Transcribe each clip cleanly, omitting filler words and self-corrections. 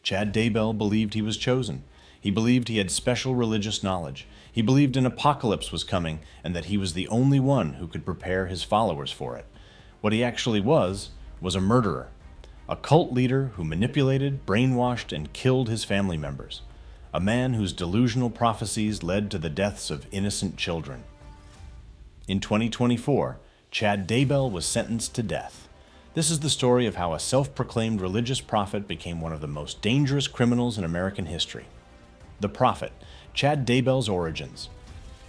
Chad Daybell believed he was chosen. He believed he had special religious knowledge. He believed an apocalypse was coming and that he was the only one who could prepare his followers for it. What he actually was a murderer, a cult leader who manipulated, brainwashed, and killed his family members, a man whose delusional prophecies led to the deaths of innocent children. In 2024, Chad Daybell was sentenced to death. This is the story of how a self-proclaimed religious prophet became one of the most dangerous criminals in American history. The Prophet, Chad Daybell's origins.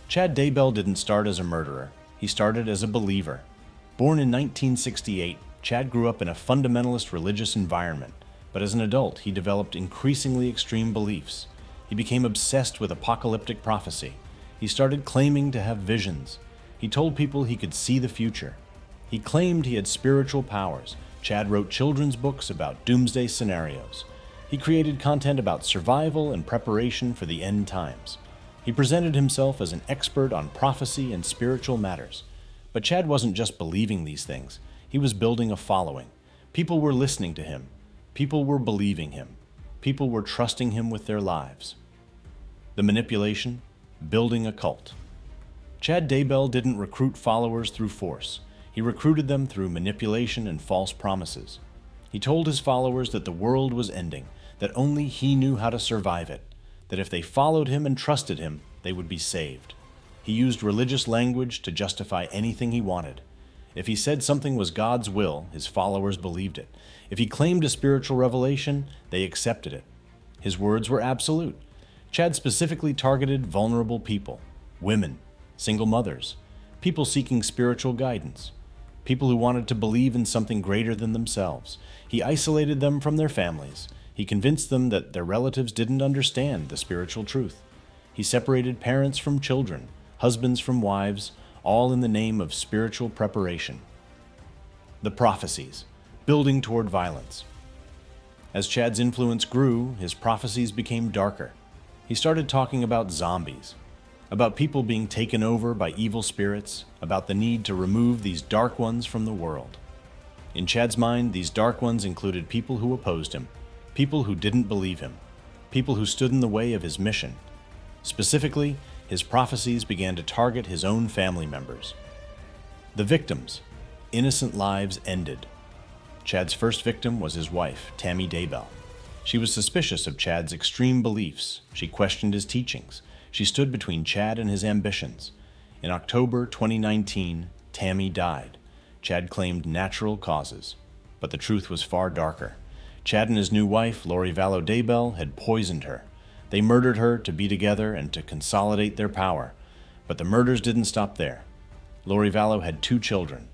Chad Daybell didn't start as a murderer. He started as a believer. Born in 1968, Chad grew up in a fundamentalist religious environment, but as an adult, he developed increasingly extreme beliefs. He became obsessed with apocalyptic prophecy. He started claiming to have visions. He told people he could see the future. He claimed he had spiritual powers. Chad wrote children's books about doomsday scenarios. He created content about survival and preparation for the end times. He presented himself as an expert on prophecy and spiritual matters. But Chad wasn't just believing these things. He was building a following. People were listening to him. People were believing him. People were trusting him with their lives. The manipulation, building a cult. Chad Daybell didn't recruit followers through force. He recruited them through manipulation and false promises. He told his followers that the world was ending, that only he knew how to survive it, that if they followed him and trusted him, they would be saved. He used religious language to justify anything he wanted. If he said something was God's will, his followers believed it. If he claimed a spiritual revelation, they accepted it. His words were absolute. Chad specifically targeted vulnerable people, women, single mothers, people seeking spiritual guidance, people who wanted to believe in something greater than themselves. He isolated them from their families. He convinced them that their relatives didn't understand the spiritual truth. He separated parents from children, husbands from wives, all in the name of spiritual preparation. The prophecies, building toward violence. As Chad's influence grew, his prophecies became darker. He started talking about zombies, about people being taken over by evil spirits, about the need to remove these dark ones from the world. In Chad's mind, these dark ones included people who opposed him, people who didn't believe him, people who stood in the way of his mission. Specifically, his prophecies began to target his own family members. The victims. Innocent lives ended. Chad's first victim was his wife, Tammy Daybell. She was suspicious of Chad's extreme beliefs. She questioned his teachings. She stood between Chad and his ambitions. In October 2019, Tammy died. Chad claimed natural causes, but the truth was far darker. Chad and his new wife, Lori Vallow had poisoned her. They murdered her to be together and to consolidate their power. But the murders didn't stop there. Lori Vallow had 2 children,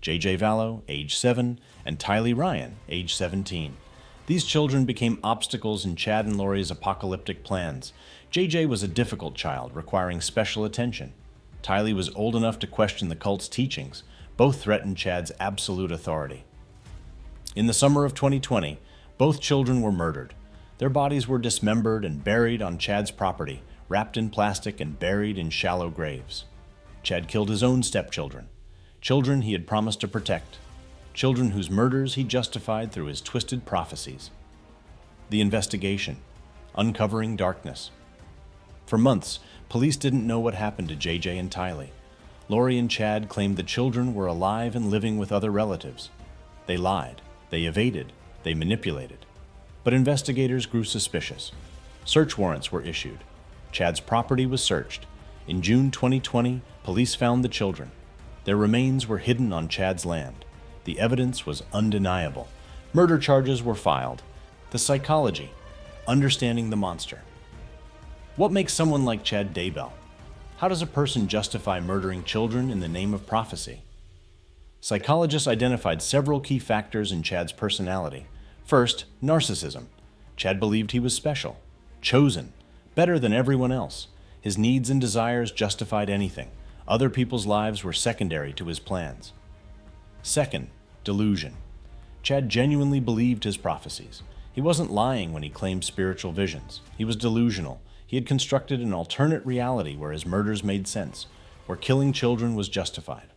J.J. Vallow, age 7, and Tylee Ryan, age 17. These children became obstacles in Chad and Lori's apocalyptic plans. J.J. was a difficult child, requiring special attention. Tylee was old enough to question the cult's teachings. Both threatened Chad's absolute authority. In the summer of 2020, both children were murdered. Their bodies were dismembered and buried on Chad's property, wrapped in plastic and buried in shallow graves. Chad killed his own stepchildren, children he had promised to protect, children whose murders he justified through his twisted prophecies. The investigation, uncovering darkness. For months, police didn't know what happened to JJ and Tylee. Lori and Chad claimed the children were alive and living with other relatives. They lied, they evaded, they manipulated. But investigators grew suspicious. Search warrants were issued. Chad's property was searched. In June 2020, police found the children. Their remains were hidden on Chad's land. The evidence was undeniable. Murder charges were filed. The psychology, understanding the monster. What makes someone like Chad Daybell? How does a person justify murdering children in the name of prophecy? Psychologists identified several key factors in Chad's personality. First, narcissism. Chad believed he was special, chosen, better than everyone else. His needs and desires justified anything. Other people's lives were secondary to his plans. Second, delusion. Chad genuinely believed his prophecies. He wasn't lying when he claimed spiritual visions. He was delusional. He had constructed an alternate reality where his murders made sense, where killing children was justified.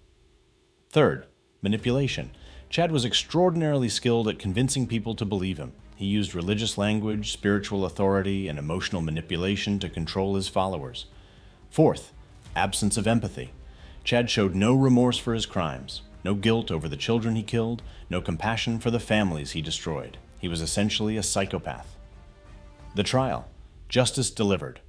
Third, manipulation. Chad was extraordinarily skilled at convincing people to believe him. He used religious language, spiritual authority, and emotional manipulation to control his followers. Fourth, absence of empathy. Chad showed no remorse for his crimes, no guilt over the children he killed, no compassion for the families he destroyed. He was essentially a psychopath. The trial. Justice delivered.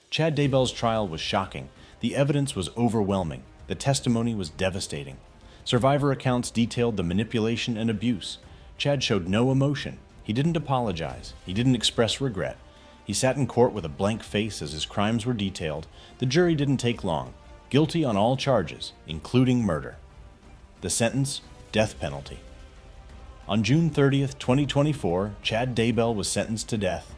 Chad Daybell's trial was shocking. The evidence was overwhelming. The testimony was devastating. Survivor accounts detailed the manipulation and abuse. Chad showed no emotion. He didn't apologize. He didn't express regret. He sat in court with a blank face as his crimes were detailed. The jury didn't take long. Guilty on all charges, including murder. The sentence, death penalty. On June 30th, 2024, Chad Daybell was sentenced to death.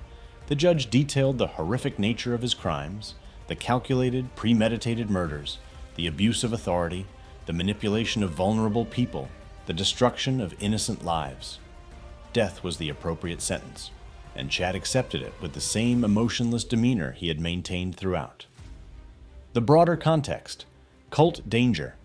The judge detailed the horrific nature of his crimes, the calculated, premeditated murders, the abuse of authority, the manipulation of vulnerable people, the destruction of innocent lives. Death was the appropriate sentence, and Chad accepted it with the same emotionless demeanor he had maintained throughout. The broader context. Cult danger.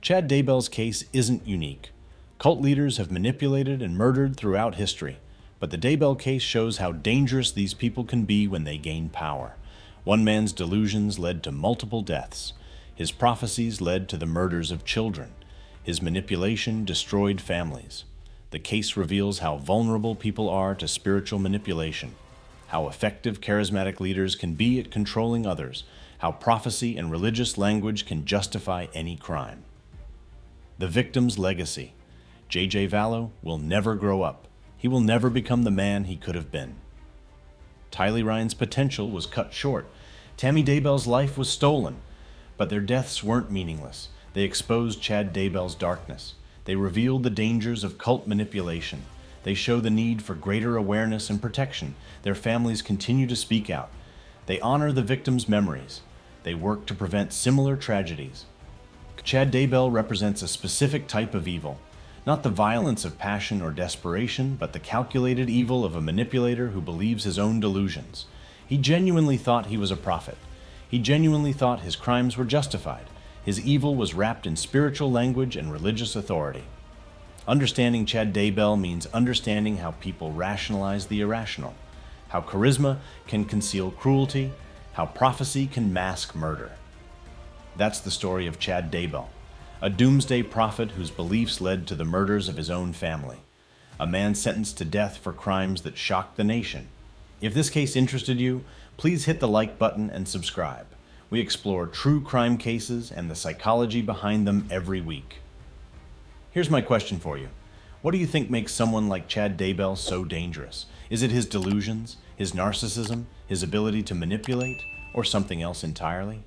Chad Daybell's case isn't unique. Cult leaders have manipulated and murdered throughout history, but the Daybell case shows how dangerous these people can be when they gain power. One man's delusions led to multiple deaths. His prophecies led to the murders of children. His manipulation destroyed families. The case reveals how vulnerable people are to spiritual manipulation, how effective charismatic leaders can be at controlling others, how prophecy and religious language can justify any crime. The victim's legacy. J.J. Vallow will never grow up. He will never become the man he could have been. Tylee Ryan's potential was cut short. Tammy Daybell's life was stolen. But their deaths weren't meaningless. They exposed Chad Daybell's darkness. They revealed the dangers of cult manipulation. They show the need for greater awareness and protection. Their families continue to speak out. They honor the victims' memories. They work to prevent similar tragedies. Chad Daybell represents a specific type of evil. Not the violence of passion or desperation, but the calculated evil of a manipulator who believes his own delusions. He genuinely thought he was a prophet. He genuinely thought his crimes were justified. His evil was wrapped in spiritual language and religious authority. Understanding Chad Daybell means understanding how people rationalize the irrational, how charisma can conceal cruelty, how prophecy can mask murder. That's the story of Chad Daybell, a doomsday prophet whose beliefs led to the murders of his own family, a man sentenced to death for crimes that shocked the nation. If this case interested you, please hit the like button and subscribe. We explore true crime cases and the psychology behind them every week. Here's my question for you. What do you think makes someone like Chad Daybell so dangerous? Is it his delusions, his narcissism, his ability to manipulate, or something else entirely?